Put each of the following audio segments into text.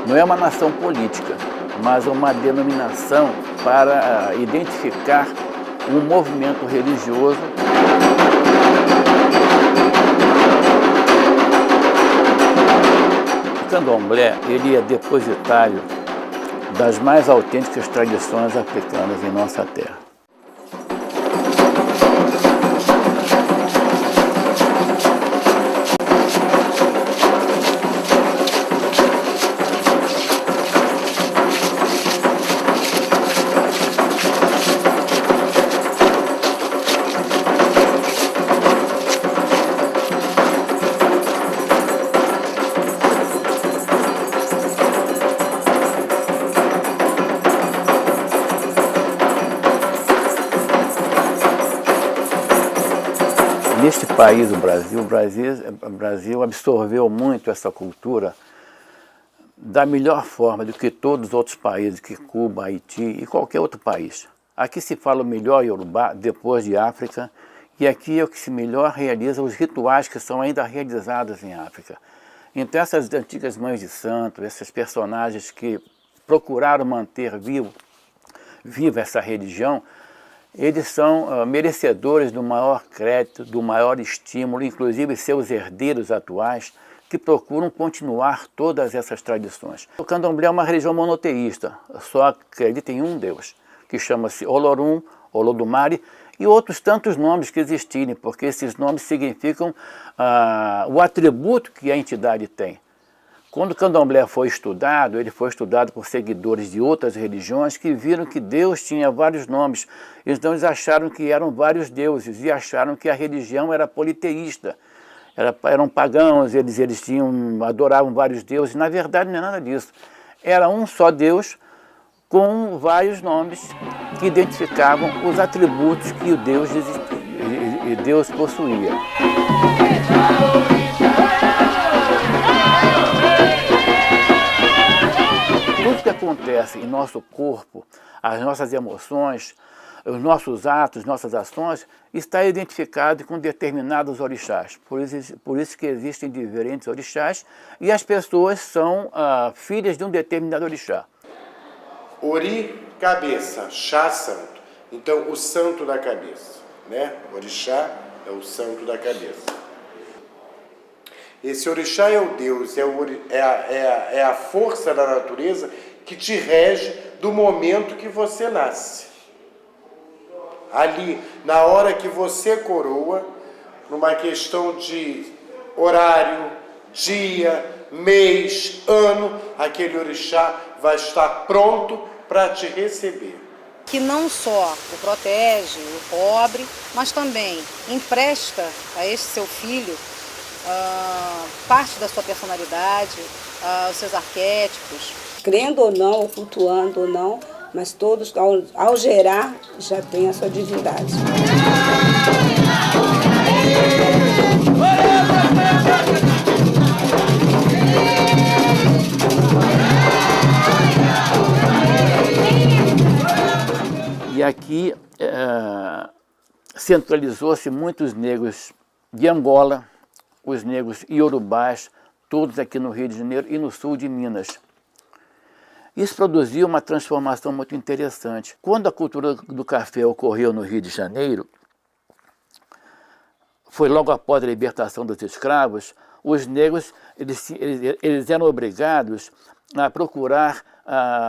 Não é uma nação política, mas uma denominação para identificar um movimento religioso. O candomblé, ele é depositário das mais autênticas tradições africanas em nossa terra. Neste país, o Brasil absorveu muito essa cultura da melhor forma do que todos os outros países, que Cuba, Haiti e qualquer outro país. Aqui se fala o melhor Iorubá, depois de África, e aqui é o que se melhor realiza os rituais que são ainda realizados em África. Então essas antigas mães de santo, esses personagens que procuraram manter viva essa religião, eles são merecedores do maior crédito, do maior estímulo, inclusive seus herdeiros atuais, que procuram continuar todas essas tradições. O candomblé é uma religião monoteísta, só acredita em um Deus, que chama-se Olorum, Olodumare, e outros tantos nomes que existirem, porque esses nomes significam o atributo que a entidade tem. Quando o candomblé foi estudado, ele foi estudado por seguidores de outras religiões que viram que Deus tinha vários nomes. Então eles acharam que eram vários deuses e acharam que a religião era politeísta. Eram pagãos, eles adoravam vários deuses. Na verdade não é nada disso. Era um só Deus com vários nomes que identificavam os atributos que o Deus possuía. Tudo que acontece em nosso corpo, as nossas emoções, os nossos atos, nossas ações, está identificado com determinados orixás. Por isso que existem diferentes orixás e as pessoas são filhas de um determinado orixá. Ori, cabeça, chá, santo. Então, o santo da cabeça, né? O orixá é o santo da cabeça. Esse orixá é o Deus, é a força da natureza que te rege do momento que você nasce. Ali, na hora que você coroa, numa questão de horário, dia, mês, ano, aquele orixá vai estar pronto para te receber. Que não só o protege, o cobre, mas também empresta a este seu filho parte da sua personalidade, os seus arquétipos. Crendo ou não, ou cultuando ou não, mas todos, ao gerar, já tem a sua divindade. E aqui centralizou-se muitos negros de Angola, os negros iorubás, todos aqui no Rio de Janeiro e no sul de Minas. Isso produziu uma transformação muito interessante. Quando a cultura do café ocorreu no Rio de Janeiro, foi logo após a libertação dos escravos, os negros eles eram obrigados a procurar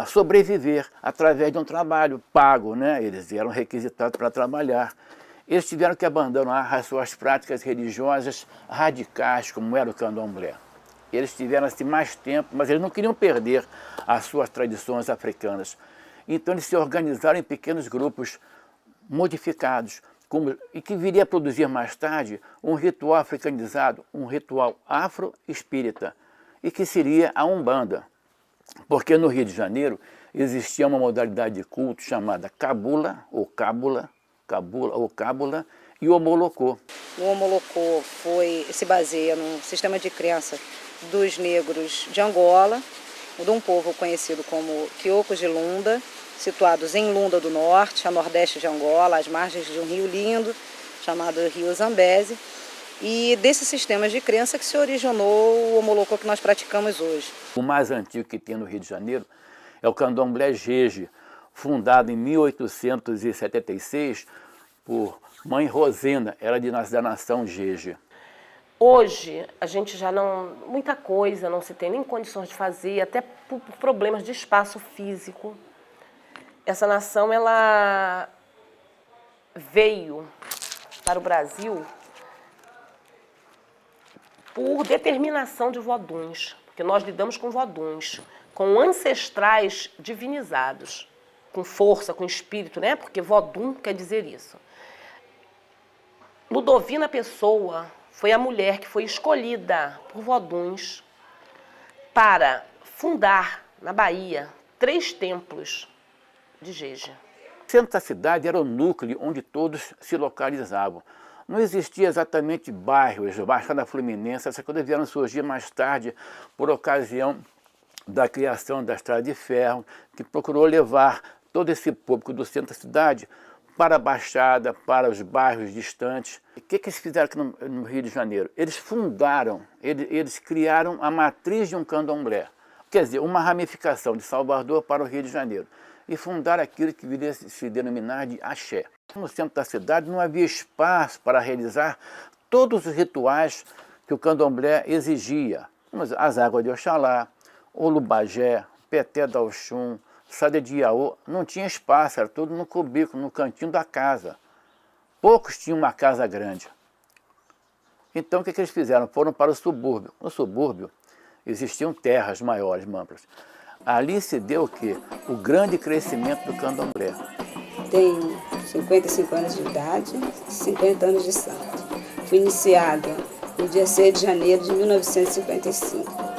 sobreviver através de um trabalho pago, né? Eles eram requisitados para trabalhar. Eles tiveram que abandonar as suas práticas religiosas radicais, como era o candomblé. Eles tiveram assim, mais tempo, mas eles não queriam perder as suas tradições africanas. Então eles se organizaram em pequenos grupos modificados, e que viria a produzir mais tarde um ritual africanizado, um ritual afro-espírita, e que seria a Umbanda. Porque no Rio de Janeiro existia uma modalidade de culto chamada cabula, ou cábula, e o omolocô. O omolocô se baseia num sistema de crença dos negros de Angola de um povo conhecido como Quiocos de Lunda, situados em Lunda do Norte, a nordeste de Angola, às margens de um rio lindo, chamado Rio Zambeze, e desses sistemas de crença que se originou o homolocô que nós praticamos hoje. O mais antigo que tem no Rio de Janeiro é o candomblé Jeje, fundado em 1876 por Mãe Rosena, era da nação Jeje. Hoje, a gente já não... muita coisa não se tem nem condições de fazer, até por problemas de espaço físico. Essa nação, ela veio para o Brasil por determinação de voduns, porque nós lidamos com voduns, com ancestrais divinizados, com força, com espírito, né? Porque vodum quer dizer isso. Ludovina Pessoa foi a mulher que foi escolhida por voduns para fundar na Bahia 3 templos de Jeje. O centro da cidade era o núcleo onde todos se localizavam. Não existia exatamente bairros, Baixada Fluminense, essas coisas vieram surgir mais tarde por ocasião da criação da Estrada de Ferro, que procurou levar todo esse público do centro da cidade para a Baixada, para os bairros distantes. O que eles fizeram aqui no Rio de Janeiro? Eles fundaram, eles criaram a matriz de um candomblé, quer dizer, uma ramificação de Salvador para o Rio de Janeiro, e fundaram aquilo que viria a se denominar de axé. No centro da cidade não havia espaço para realizar todos os rituais que o candomblé exigia, as águas de Oxalá, Olubagé, Peté da Oxum, Sade de Iaô, não tinha espaço, era tudo no cubículo, no cantinho da casa. Poucos tinham uma casa grande. Então o que eles fizeram? Foram para o subúrbio. No subúrbio existiam terras maiores, amplas. Ali se deu o quê? O grande crescimento do candomblé. Tenho 55 anos de idade e 50 anos de santo. Fui iniciada no dia 6 de janeiro de 1955.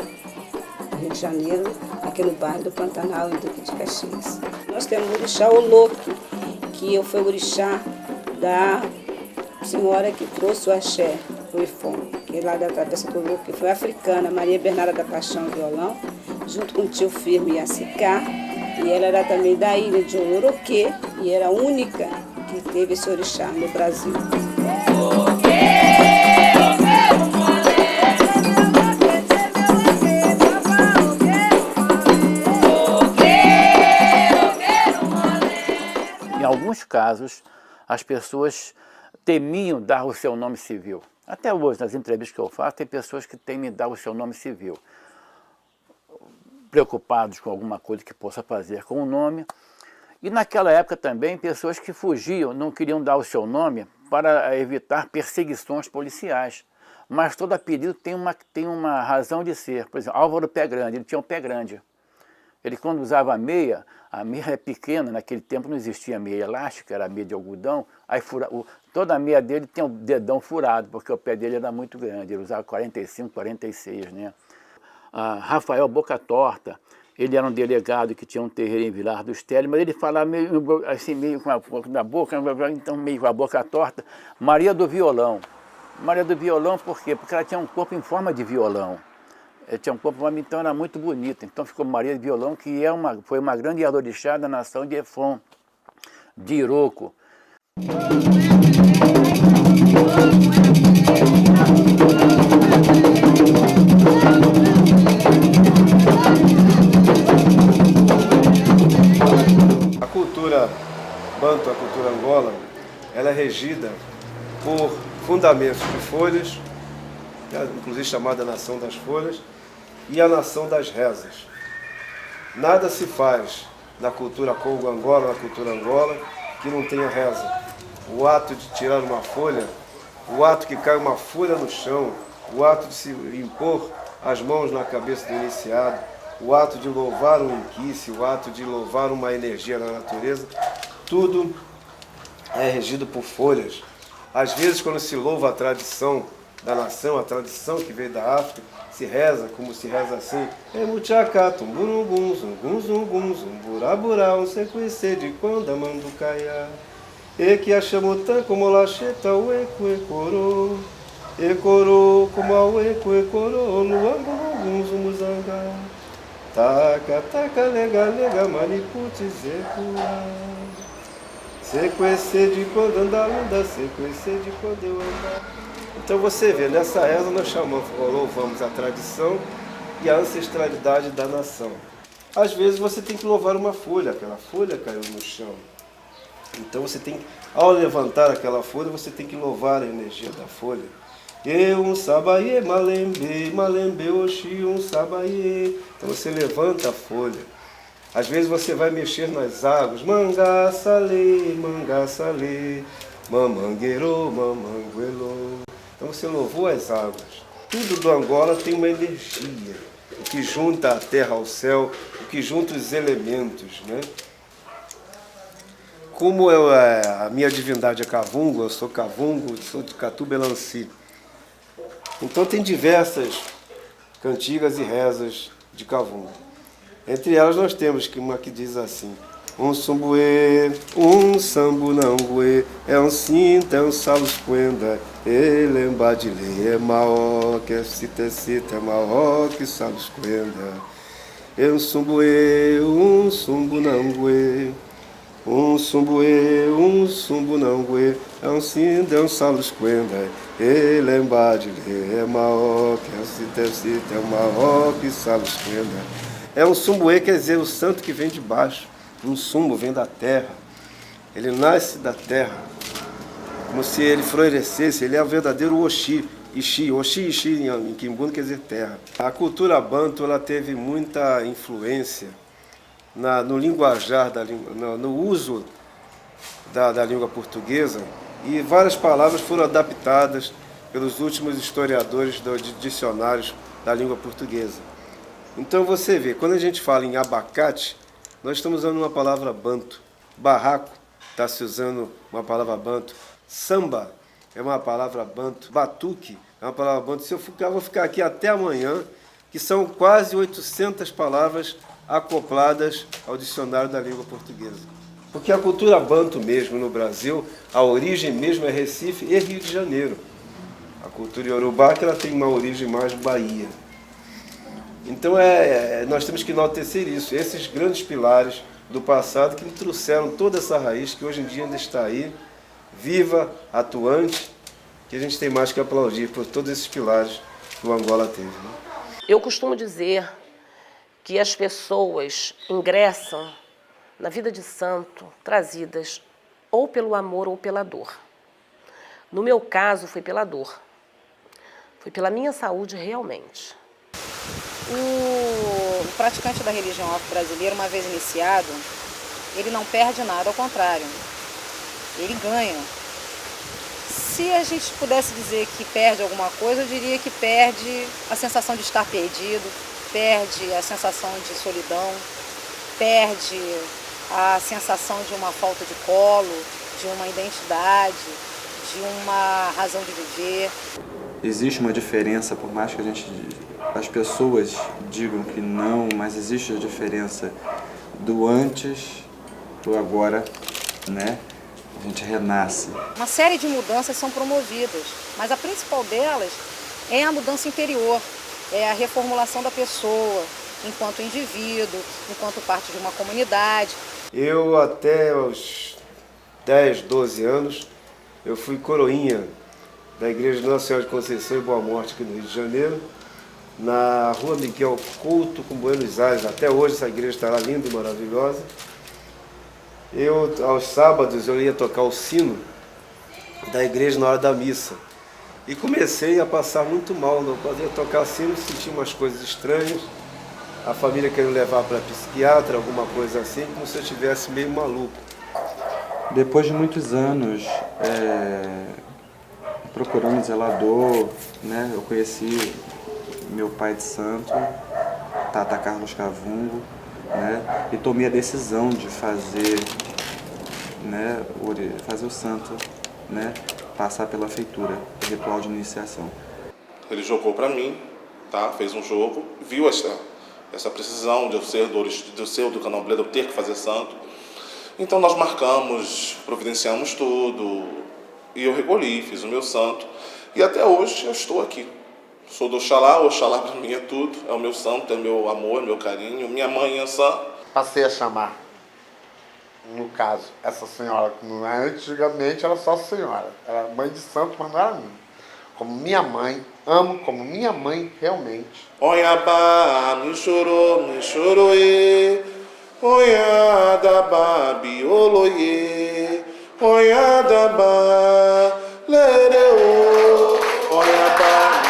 Rio de Janeiro, aqui no bairro do Pantanal, em Duque de Caxias. Nós temos o orixá Oloque, que foi o orixá da senhora que trouxe o axé, o Ifon, que é lá da Travessa do Louco, que foi africana, Maria Bernarda da Paixão Violão, junto com o tio Firme Yacicá, e ela era também da ilha de Oloroquê, e era a única que teve esse orixá no Brasil. Em alguns casos, as pessoas temiam dar o seu nome civil. Até hoje, nas entrevistas que eu faço, tem pessoas que temem dar o seu nome civil, preocupados com alguma coisa que possa fazer com o nome. E naquela época também, pessoas que fugiam, não queriam dar o seu nome para evitar perseguições policiais. Mas todo apelido tem uma razão de ser. Por exemplo, Álvaro Pé Grande, ele tinha um pé grande. Ele, quando usava a meia é pequena, naquele tempo não existia meia elástica, era meia de algodão, aí toda a meia dele tinha o dedão furado, porque o pé dele era muito grande, ele usava 45, 46, né? Rafael Boca Torta, ele era um delegado que tinha um terreiro em Vilar dos Teles, mas ele falava meio, assim, meio com a boca na boca, então meio com a boca torta. Maria do Violão. Maria do Violão por quê? Porque ela tinha um corpo em forma de violão. Tinha um corpo, então era muito bonita. Então ficou Maria de Violão, que foi uma grande orixá da nação de Efon, de Iroco. A cultura banto, a cultura angola, ela é regida por fundamentos de folhas, inclusive chamada Nação das Folhas, e a Nação das Rezas. Nada se faz na cultura Congo-Angola, na cultura Angola, que não tenha reza. O ato de tirar uma folha, o ato que cai uma folha no chão, o ato de se impor as mãos na cabeça do iniciado, o ato de louvar um inquice, o ato de louvar uma energia na natureza, tudo é regido por folhas. Às vezes, quando se louva a tradição da nação, a tradição que veio da África, se reza como se reza assim: Emuchaka, tumburungum, zungum, zungum, zumburaburá, um sequência de condamanducaia. E que achamutan como lacheta, o eco e coro, como ao eco e coro, luangum, zumuzanga. Taca, taca, lega, lega, mariputi, zekua. Sequência de quando anda, anda, sequência de quando eu andar. Então você vê, nessa reza nós louvamos a tradição e a ancestralidade da nação. Às vezes você tem que louvar uma folha, aquela folha caiu no chão. Então você tem, ao levantar aquela folha, você tem que louvar a energia da folha. Eu sabaie, malembe, malembe, oxi, sabaie. Então você levanta a folha. Às vezes você vai mexer nas águas, mangaçale, mangaçale, mamangueiro, mamanguelo. Então você louvou as águas. Tudo do Angola tem uma energia, o que junta a terra ao céu, o que junta os elementos, né? Como a minha divindade é Cavungo, eu sou Cavungo, sou de Catubelanci. Então tem diversas cantigas e rezas de Cavungo. Entre elas nós temos uma que diz assim: um sumbuê, um sambunanguê, é um cinta, é um salusquenda, ele embadile, é maior que cita, é maior que salusquenda. É um sumbuê, um sumbunanguê, um sumbuê, um sumbunanguê, é um cinta, é um salusquenda, ele embadile, é maior que cita, é maior que salusquenda. É um sumbuê, quer dizer, o santo que vem de baixo. Um sumbo vem da terra. Ele nasce da terra. Como se ele florescesse. Ele é o verdadeiro Oxi. Ixi, Oxi, Ixi, em Quimbundo quer dizer terra. A cultura banto ela teve muita influência no linguajar, no uso da língua portuguesa. E várias palavras foram adaptadas pelos últimos historiadores de dicionários da língua portuguesa. Então você vê, quando a gente fala em abacate, nós estamos usando uma palavra banto. Barraco, está se usando uma palavra banto. Samba é uma palavra banto. Batuque é uma palavra banto. Se eu vou ficar aqui até amanhã, que são quase 800 palavras acopladas ao dicionário da língua portuguesa. Porque a cultura banto mesmo no Brasil, a origem mesmo é Recife e Rio de Janeiro. A cultura iorubá que ela tem uma origem mais Bahia. Então nós temos que enaltecer isso, esses grandes pilares do passado que trouxeram toda essa raiz que hoje em dia ainda está aí, viva, atuante, que a gente tem mais que aplaudir por todos esses pilares que o Angola teve. Né? Eu costumo dizer que as pessoas ingressam na vida de santo trazidas ou pelo amor ou pela dor. No meu caso, foi pela dor. Foi pela minha saúde realmente. O praticante da religião afro-brasileira, uma vez iniciado, ele não perde nada, ao contrário, ele ganha. Se a gente pudesse dizer que perde alguma coisa, eu diria que perde a sensação de estar perdido, perde a sensação de solidão, perde a sensação de uma falta de colo, de uma identidade, de uma razão de viver. Existe uma diferença, por mais que as pessoas digam que não, mas existe a diferença do antes do agora, né? A gente renasce. Uma série de mudanças são promovidas, mas a principal delas é a mudança interior, é a reformulação da pessoa enquanto indivíduo, enquanto parte de uma comunidade. Eu até os 10, 12 anos, eu fui coroinha da Igreja de Nossa Senhora de Conceição e Boa Morte aqui no Rio de Janeiro, na Rua Miguel Couto, com Buenos Aires. Até hoje essa igreja está lá linda e maravilhosa. Aos sábados, eu ia tocar o sino da igreja na hora da missa. E comecei a passar muito mal. Não podia tocar sino, senti umas coisas estranhas. A família querendo levar para psiquiatra, alguma coisa assim, como se eu estivesse meio maluco. Depois de muitos anos procurando zelador, né, eu conheci meu pai de santo, Tata Carlos Cavungo, né, e tomei a decisão de fazer, né, fazer o santo, né, passar pela feitura, o ritual de iniciação. Ele jogou para mim, tá? Fez um jogo, viu essa precisão de eu ser do candomblé, de eu ter que fazer santo. Então nós marcamos, providenciamos tudo, e eu recolhi, fiz o meu santo, e até hoje eu estou aqui. Sou do Oxalá, o Oxalá para mim é tudo, é o meu santo, é meu amor, meu carinho. Minha mãe é sã. Passei a chamar, no caso, essa senhora, que não é, antigamente era só senhora, era mãe de santo, mas não era minha. Como minha mãe, amo como minha mãe realmente. Oiabá, me chorou, e. Oiadabá, bioloie. Oiadabá, lereu. Oiabá,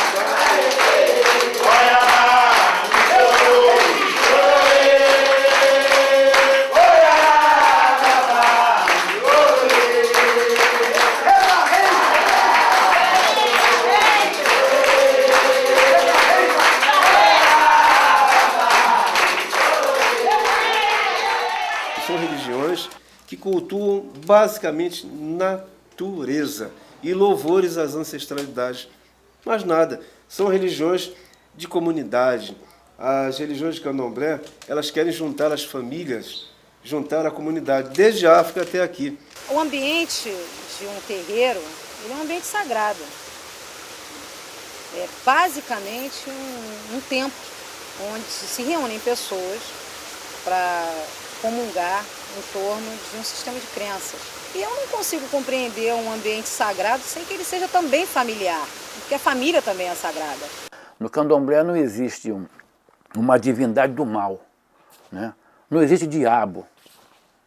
São religiões que cultuam basicamente natureza e louvores às ancestralidades. Mas nada, são religiões de comunidade. As religiões de candomblé, elas querem juntar as famílias, juntar a comunidade, desde a África até aqui. O ambiente de um terreiro, ele é um ambiente sagrado. É basicamente um templo onde se reúnem pessoas para comungar em torno de um sistema de crenças. E eu não consigo compreender um ambiente sagrado sem que ele seja também familiar, porque a família também é sagrada. No candomblé não existe uma divindade do mal, né? Não existe diabo.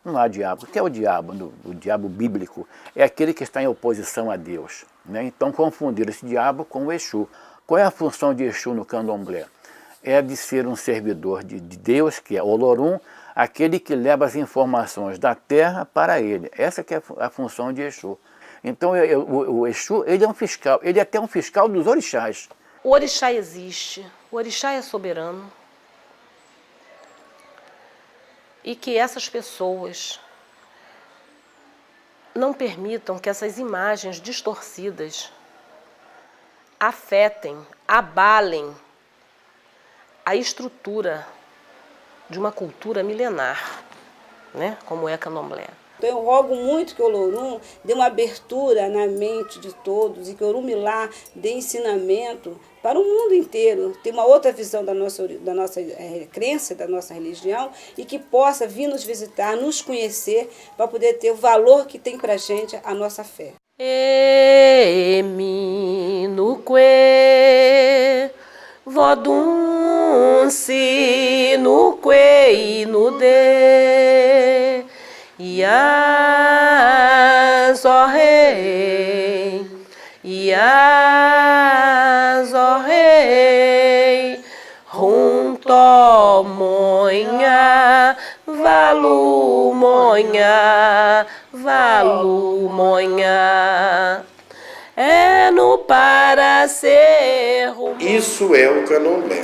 Não há diabo. O que é o diabo? O diabo bíblico é aquele que está em oposição a Deus, né? Então confundir esse diabo com o Exu. Qual é a função de Exu no candomblé? É de ser um servidor de Deus, que é Olorum, aquele que leva as informações da terra para ele. Essa que é a função de Exu. Então o Exu, ele é um fiscal, ele é até um fiscal dos orixás. O orixá existe, o orixá é soberano. E que essas pessoas não permitam que essas imagens distorcidas afetem, abalem a estrutura de uma cultura milenar, né, como é candomblé. Então eu rogo muito que o Olorum dê uma abertura na mente de todos e que o Orumilá dê ensinamento para o mundo inteiro, ter uma outra visão da nossa crença, da nossa religião, e que possa vir nos visitar, nos conhecer, para poder ter o valor que tem para a gente a nossa fé. Emi no que vodunci no que e no de Iaz, ó rei, Iaz, ó rei, junto monha, valu monha, é no para ser. Isso é o candomblé.